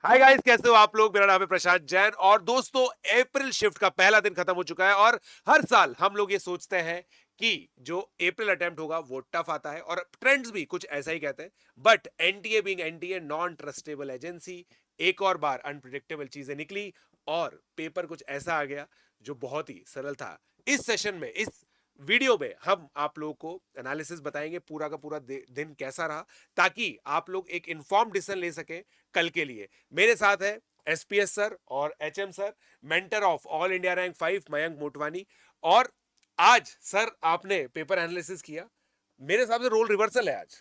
Hi guys, कैसे हो आप लोग। मेरा नाम है प्रशांत जैन और दोस्तों, अप्रैल शिफ्ट का पहला दिन खत्म हो चुका है और हर साल हम लोग ये सोचते हैं कि जो अप्रैल अटेम्प्ट होगा वो टफ आता है और ट्रेंड्स भी कुछ ऐसा ही कहते हैं। But NTA being NTA, non trustable agency, एक और बार अनप्रिडिक्टेबल चीजें निकली और पेपर कुछ ऐसा आ गया जो बहुत ही सरल था। इस सेशन में, इस वीडियो में हम आप लोगों को एनालिसिस बताएंगे पूरा का पूरा दिन कैसा रहा, ताकि आप लोग एक इन्फॉर्म डिसीजन ले सकें कल के लिए। मेरे साथ है एसपीएस सर और HM sir, mentor of all India rank 5 Mayank Motwani. और आज सर आपने पेपर एनालिसिस किया, मेरे हिसाब से रोल रिवर्सल है आज।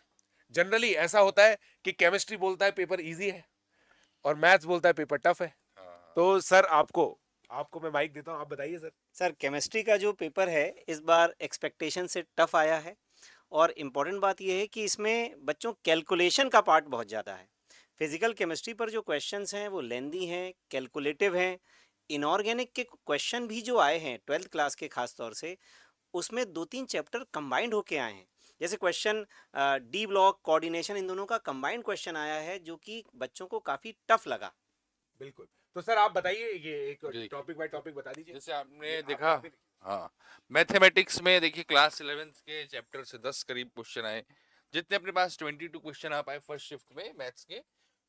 जनरली ऐसा होता है कि केमिस्ट्री बोलता है पेपर इजी है और मैथ्स बोलता है पेपर टफ है। तो सर आपको आपको मैं माइक देता हूं, आप बताइए सर। सर केमिस्ट्री का जो पेपर है इस बार एक्सपेक्टेशन से टफ आया है। और इम्पॉर्टेंट बात यह है कि इसमें बच्चों कैलकुलेशन का पार्ट बहुत ज़्यादा है। फिजिकल केमिस्ट्री पर जो क्वेश्चंस हैं वो लेंदी हैं, कैलकुलेटिव हैं। इनऑर्गेनिक के क्वेश्चन भी जो आए हैं 12th क्लास के खास तौर से, उसमें 2-3 चैप्टर कंबाइंड होके आए हैं। जैसे क्वेश्चन डी ब्लॉक, कोऑर्डिनेशन, इन दोनों का कंबाइंड क्वेश्चन आया है जो कि बच्चों को काफ़ी टफ लगा। बिल्कुल। तो सर आप बताइए, ये एक जी देखिए, टॉपिक बाय टॉपिक बता दीजिए। जैसे आपने ये देखा। आपने भी हाँ, मैथमेटिक्स में देखिए क्लास 11th के चैप्टर से 10 करीब क्वेश्चन आए। जितने अपने पास 22 क्वेश्चन आ पाए फर्स्ट शिफ्ट में मैथ्स के,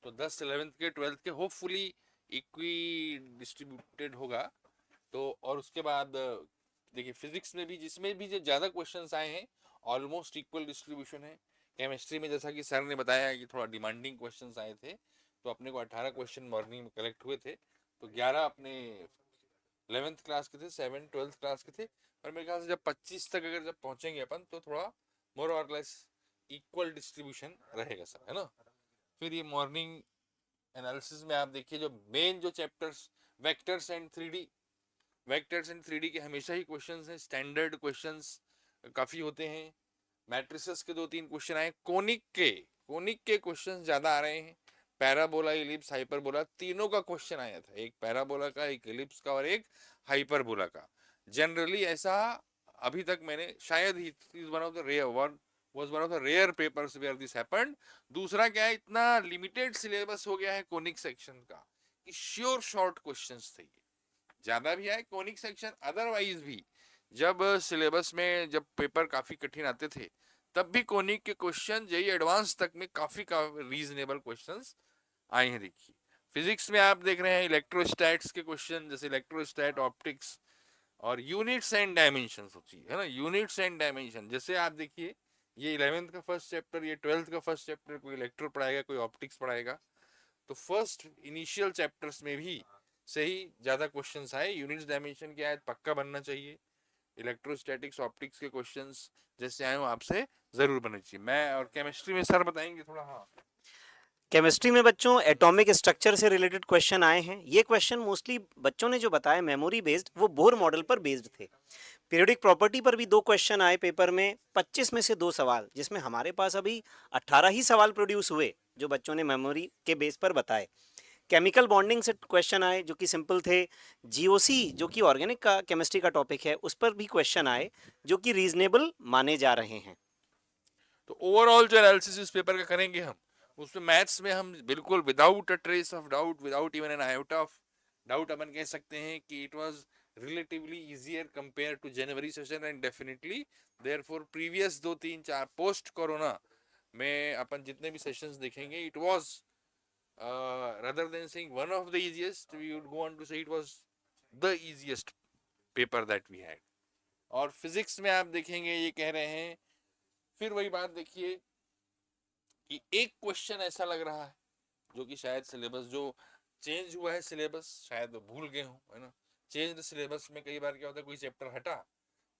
तो 10 11th के 12th के होपफुली इक्वी डिस्ट्रीब्यूटेड होगा। तो और उसके बाद देखिए फिजिक्स में भी, जिसमें भी जो ज़्यादा क्वेश्चंस आए हैं, ऑलमोस्ट इक्वल डिस्ट्रीब्यूशन है। केमिस्ट्री में जैसा कि सर ने बताया कि थोड़ा डिमांडिंग क्वेश्चंस आए थे, तो अपने को 18 क्वेश्चन मॉर्निंग में कलेक्ट हुए थे। तो 11 अपने 11th क्लास के थे, 7 12th क्लास के थे। पर मेरे ख्याल से जब 25 तक अगर जब पहुंचेंगे अपन, तो थोड़ा मोर और लेस इक्वल डिस्ट्रीब्यूशन रहेगा सर, है ना। फिर ये मॉर्निंग एनालिसिस में आप देखिए जो मेन जो chapters, vectors and 3D, vectors and 3D के हमेशा ही क्वेश्चंस हैं, स्टैंडर्ड क्वेश्चंस काफ़ी होते हैं। मैट्रिसेस के 2-3 क्वेश्चन आए, कोनिक के क्वेश्चन ज़्यादा आ रहे हैं। पैराबोला, इलिप्स, हाइपरबोला, तीनों का क्वेश्चन आया था, एक पैराबोला का, एक इलिप्स का और एक हाइपरबोला का। जनरली ऐसा अभी तक मैंने शायद ही one of the rare one was one of the rare papers where this happened. दूसरा क्या है, इतना लिमिटेड सिलेबस हो गया है कोनिक सेक्शन का कि श्योर शॉर्ट क्वेश्चंस थे। ज्यादा भी आए कोनिक सेक्शन, अदरवाइज भी जब सिलेबस में जब पेपर काफी कठिन आते थे, तब भी कोनिक के क्वेश्चन यही एडवांस तक में काफी रीजनेबल क्वेश्चंस आए हैं। देखिए फिजिक्स में आप देख रहे हैं इलेक्ट्रोस्टैट्स के क्वेश्चन, जैसे इलेक्ट्रोस्टैट, ऑप्टिक्स और यूनिट्स एंड डायमेंशन होती है ना, यूनिट्स एंड डायमेंशन। जैसे आप देखिए ये 11th का फर्स्ट चैप्टर, ये 12th का फर्स्ट चैप्टर, कोई इलेक्ट्रो पढ़ाएगा, कोई ऑप्टिक्स पढ़ाएगा। तो फर्स्ट इनिशियल चैप्टर्स में भी से ही ज्यादा क्वेश्चंस आए। यूनिट्स डायमेंशन क्या है, पक्का बनना चाहिए। इलेक्ट्रोस्टैटिक्स, ऑप्टिक्स के क्वेश्चंस जैसे आए हो आपसे जरूर बनने चाहिए। मैं और केमिस्ट्री में सर बताएंगे थोड़ा। हाँ, केमिस्ट्री में बच्चों एटॉमिक स्ट्रक्चर से रिलेटेड क्वेश्चन आए हैं। ये क्वेश्चन मोस्टली बच्चों ने जो बताया मेमोरी बेस्ड, वो बोर मॉडल पर बेस्ड थे। पीरियोडिक प्रॉपर्टी पर भी 2 क्वेश्चन आए पेपर में, 25 में से 2 सवाल, जिसमें हमारे पास अभी 18 ही सवाल प्रोड्यूस हुए जो बच्चों ने मेमोरी के बेस पर बताए। केमिकल बॉन्डिंग से क्वेश्चन आए जो कि सिंपल थे। जीओसी जो कि ऑर्गेनिक का केमिस्ट्री का टॉपिक है, उस पर भी क्वेश्चन आए जो कि रीजनेबल माने जा रहे हैं। तो ओवरऑल जो एनालिसिस इस पेपर का करेंगे हम, उसमें मैथ्स में हम बिल्कुल without a trace of doubt, without even an iota of doubt, अपन कह सकते हैं कि it was relatively easier compare to January session. And definitely therefore previous 2 3 4 post corona में अपन जितने भी सेशंस देखेंगे, it was rather than saying one of the easiest, we would go on to say it was the easiest paper that we had. और physics में आप देखेंगे ये कह रहे हैं, फिर वही बात देखिए कि एक क्वेश्चन ऐसा लग रहा है जो कि शायद सिलेबस जो चेंज हुआ है, सिलेबस शायद भूल गए हो, है ना। चेंज सिलेबस में कई बार क्या होता है, कोई चैप्टर हटा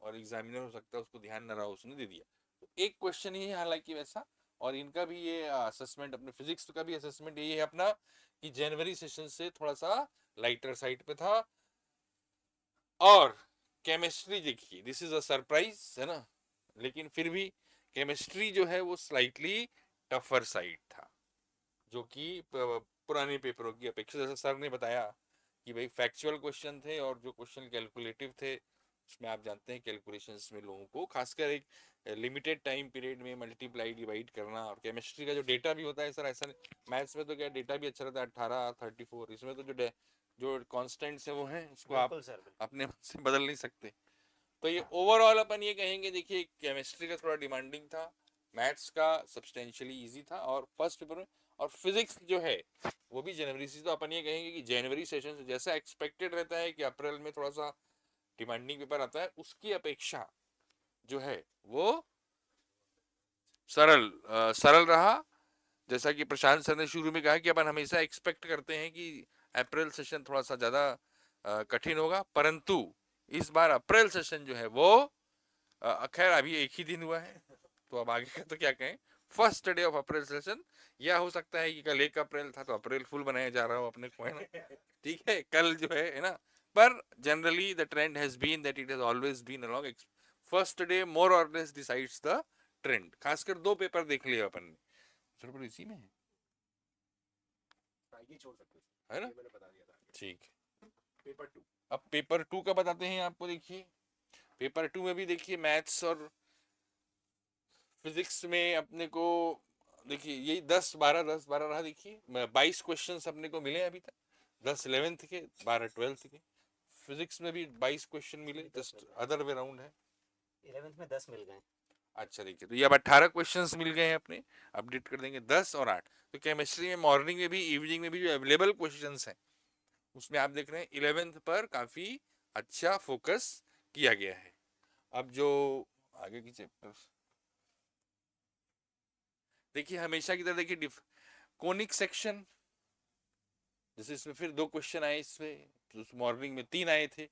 और एग्जामिनर हो सकता है उसको ध्यान न रहा, उसने दे दिया। तो एक क्वेश्चन ही है हालांकि वैसा। और इनका भी ये असेसमेंट, अपने फिजिक्स का भी असेसमेंट यही है अपना, कि जनवरी सेशन से थोड़ा सा लाइटर साइड पे था। और केमिस्ट्री देखिए, दिस इज अ सरप्राइज, है ना, लेकिन फिर भी केमिस्ट्री जो है वो स्लाइटली टफर साइड था, जो कि पुराने पेपरों की अपेक्षा। जैसे सर ने बताया कि भाई फैक्चुअल क्वेश्चन थे और जो क्वेश्चन कैलकुलेटिव थे उसमें आप जानते हैं कैलकुलेशंस में लोगों को खासकर एक लिमिटेड टाइम पीरियड में मल्टीप्लाई डिवाइड करना, और केमिस्ट्री का जो डेटा भी होता है सर, ऐसा मैथ्स में तो क्या डेटा भी अच्छा रहता है 18 34, इसमें तो जो कांस्टेंट्स है वो है, उसको आप बिल्कुल सर, बिल्कुल। अपने मन से बदल नहीं सकते। तो ये ओवरऑल अपन ये कहेंगे, देखिए केमिस्ट्री का थोड़ा डिमांडिंग था, मैथ्स का सब्सटेंशियली इजी था, और फर्स्ट पेपर में, और फिजिक्स जो है वो भी जनवरी से, तो अपन ये कहेंगे कि जनवरी सेशन से जैसा एक्सपेक्टेड रहता है कि अप्रैल में थोड़ा सा डिमांडिंग पेपर आता है, उसकी अपेक्षा जो है वो सरल रहा। जैसा कि प्रशांत सर ने शुरू में कहा कि अपन हमेशा एक्सपेक्ट करते हैं कि अप्रैल सेशन थोड़ा सा ज्यादा कठिन होगा, परंतु इस बार अप्रैल सेशन जो है वो खैर अभी एक ही दिन हुआ है, तो अब आगे का तो क्या कहें, first day of April session, या हो सकता है कि कल 1 अप्रैल था तो अप्रैल फुल बनाया जा रहा हो अपने को, है ना। ठीक है, कल जो है ना, पर generally the trend has been that it has always been along first day more और लेस डिसाइड्स द ट्रेंड। खासकर 2 पेपर देख लिए अपन ने, पर इसी में ये छोड़ सकते है ना, मैंने बता दिया था। ठीक। पेपर 2 अब पेपर 2 का बताते हैं आपको। देखिए पेपर 2 में भी देखिए मैथ्स और फिजिक्स में अपने को देखिए यही 10 12 रहा। देखिए 22 क्वेश्चंस अपने को मिले अभी तक, 10 11th के, 12 12th के। फिजिक्स में भी 22 क्वेश्चन मिले, जस्ट अदर वे राउंड है। 11th में 10 मिल गए। अच्छा देखिए, तो ये अब 18 क्वेश्चंस मिल गए हैं अपने, अपडेट कर देंगे 10 और 8। तो केमिस्ट्री में मॉर्निंग में भी इवनिंग में भी जो अवेलेबल क्वेश्चंस हैं उसमें आप देख रहे हैं 11th पर काफी अच्छा फोकस किया गया है। अब जो आगे की चैप्टर्स देखिए, हमेशा की तरह देखिए कोनिक सेक्शन, जैसे इसमें फिर 2 क्वेश्चन आए, इसमें तो मॉर्निंग में 3 आए थे।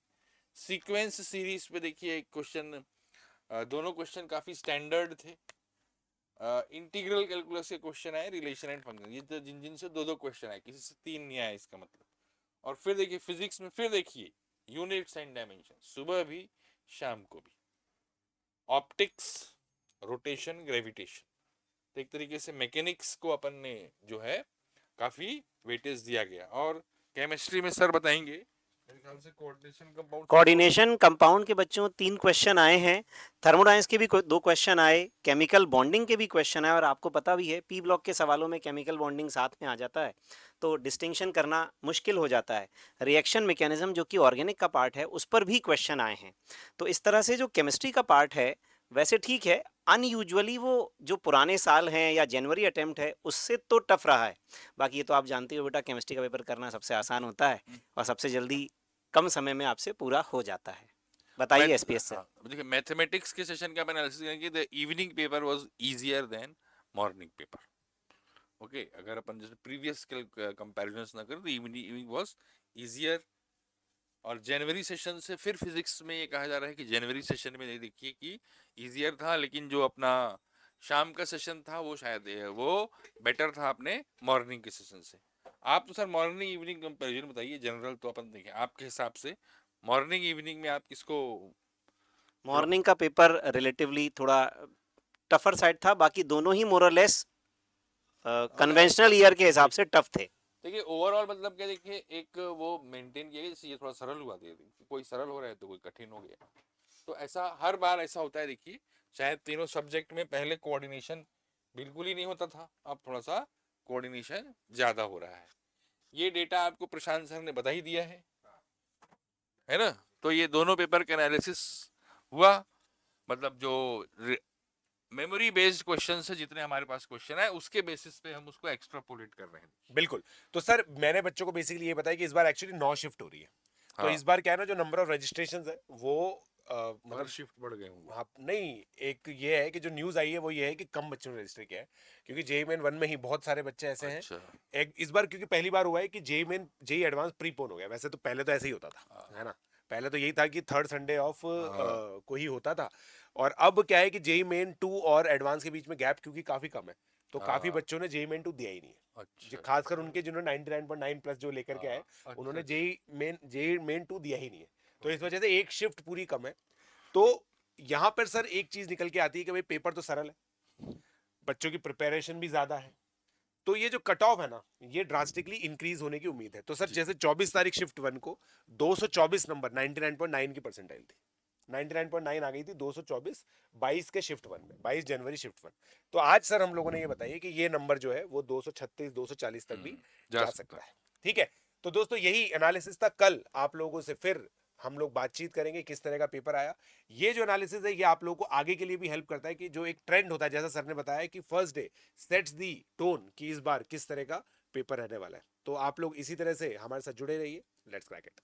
सीक्वेंस सीरीज पे देखिए एक क्वेश्चन, दोनों क्वेश्चन काफी स्टैंडर्ड थे। इंटीग्रल कैलकुलस के क्वेश्चन आए, रिलेशन एंड फंक्शन, ये तो जिन से 2 क्वेश्चन आए, किसी से 3 नहीं आए इसका मतलब। और फिर देखिए फिजिक्स में फिर देखिए यूनिट्स एंड डायमेंशन, सुबह भी शाम को भी। ऑप्टिक्स, रोटेशन, ग्रेविटेशन, तो एक तरीके से मैकेनिक्स को अपन ने जो है काफी वेटेज दिया गया। और केमिस्ट्री में सर बताएंगे, मेरे ख्याल से कोऑर्डिनेशन कंपाउंड के बच्चों 3 क्वेश्चन आए हैं, थर्मोडाइंस के भी 2 क्वेश्चन आए, केमिकल बॉन्डिंग के भी क्वेश्चन आए, और आपको पता भी है पी ब्लॉक के सवालों में केमिकल बॉन्डिंग साथ में आ जाता है, तो डिस्टिंक्शन करना मुश्किल हो जाता है। रिएक्शन मैकेनिज्म जो कि ऑर्गेनिक का पार्ट है उस पर भी क्वेश्चन आए हैं। तो इस तरह से जो केमिस्ट्री का पार्ट है वैसे ठीक है, अनयूजुअली वो जो पुराने साल हैं या जनवरी अटेम्प्ट है उससे तो टफ रहा है। बाकी ये तो आप जानते हो बेटा, केमिस्ट्री का पेपर करना सबसे आसान होता है और सबसे जल्दी कम समय में आपसे पूरा हो जाता है। बताइए एसपीएस सर। देखिए मैथमेटिक्स के सेशन का एनालिसिस करेंगे, the evening paper was easier than morning paper. Okay, अगर अपन जैसे प्रीवियस कंपैरिजंस ना करें तो इवनिंग वाज इजियर। और जनवरी सेशन से फिर फिजिक्स में ये कहा जा रहा है कि जनवरी सेशन में देखिए कि इजियर था, लेकिन जो अपना शाम का सेशन था वो शायद वो बेटर था अपने मॉर्निंग के सेशन से। आप तो सर मॉर्निंग इवनिंग कंपैरिजन बताइए, जनरल तो अपन देखें आपके हिसाब से मॉर्निंग इवनिंग में आप किसको। मॉर्निंग का पेपर रिलेटिवली थोड़ा टफर साइड था, बाकी दोनों ही मोर और लेस कन्वेंशनल ईयर के हिसाब से टफ थे। देखिए ओवरऑल मतलब क्या, देखिए एक वो मेंटेन किया, जैसे ये थोड़ा सरल हुआ, कोई सरल हो रहा है तो कोई कठिन हो गया, तो ऐसा हर बार ऐसा होता है। देखिए शायद तीनों सब्जेक्ट में पहले कोऑर्डिनेशन बिल्कुल ही नहीं होता था, अब थोड़ा सा कोऑर्डिनेशन ज्यादा हो रहा है। ये डेटा आपको प्रशांत सर ने बता ही दिया है ना। तो ये दोनों पेपर का एनालिसिस हुआ, मतलब जो मेमोरी बेस्ड क्वेश्चन से जितने हमारे पास क्वेश्चन है उसके बेसिस पे हम उसको एक्सट्रापोलेट कर रहे हैं। बिल्कुल। तो सर मैंने बच्चों को बेसिकली ये बताया कि इस बार एक्चुअली 9 शिफ्ट हो रही है। तो हाँ, इस बार क्या है ना, जो नंबर ऑफ रजिस्ट्रेशंस है वो मतलब शिफ्ट बढ़ गए होंगे। हाँ नहीं, एक ये है कि जो न्यूज आई है वो ये है कि कम बच्चों ने रजिस्टर किया है, क्योंकि जेई मेन 1 में ही बहुत सारे बच्चे ऐसे हैं। अच्छा, एक इस बार क्योंकि पहली बार हुआ है कि JEE Main JEE Advance prepone हो गया। वैसे तो पहले तो ऐसे ही होता था, है ना, पहले तो यही था कि थर्ड संडे ऑफ को ही होता था। और अब क्या है कि जेई मेन 2 और एडवांस के बीच में गैप क्योंकि काफी कम है, तो काफी बच्चों ने जेई मेन 2 दिया ही नहीं है। अच्छा, खासकर उनके जिन्होंने 99.9 प्लस जो लेकर के आए, अच्छा, उन्होंने अच्छा। जेई मेन 2 दिया ही नहीं है। तो इस वजह से एक शिफ्ट पूरी कम है। तो यहाँ पर सर एक चीज निकल के आती है कि भाई पेपर तो सरल है, बच्चों की प्रिपरेशन भी ज्यादा है, तो ये जो कट ऑफ है ना ये ड्रास्टिकली इंक्रीज होने की उम्मीद है। तो सर जैसे 24 तारीख शिफ्ट 1 को 224 नंबर 99.9 की परसेंटाइल थी, 99.9 आ गई थी 224 22 के शिफ्ट 1 में, 22 जनवरी शिफ्ट 1। तो आज सर हम लोगों ने ये बताइए कि ये नंबर जो है वो 236 240 तक भी जा सकता है। ठीक है, तो दोस्तों यही एनालिसिस था। कल आप लोगों से फिर हम लोग बातचीत करेंगे किस तरह का पेपर आया। ये जो एनालिसिस है ये आप लोगों को आगे के लिए भी हेल्प करता है कि जो एक ट्रेंड होता है, जैसा सर ने बताया कि फर्स्ट डे सेट्स दी टोन कि इस बार किस तरह का पेपर रहने वाला है। तो आप लोग इसी तरह से हमारे साथ जुड़े रहिए। Let's crack it.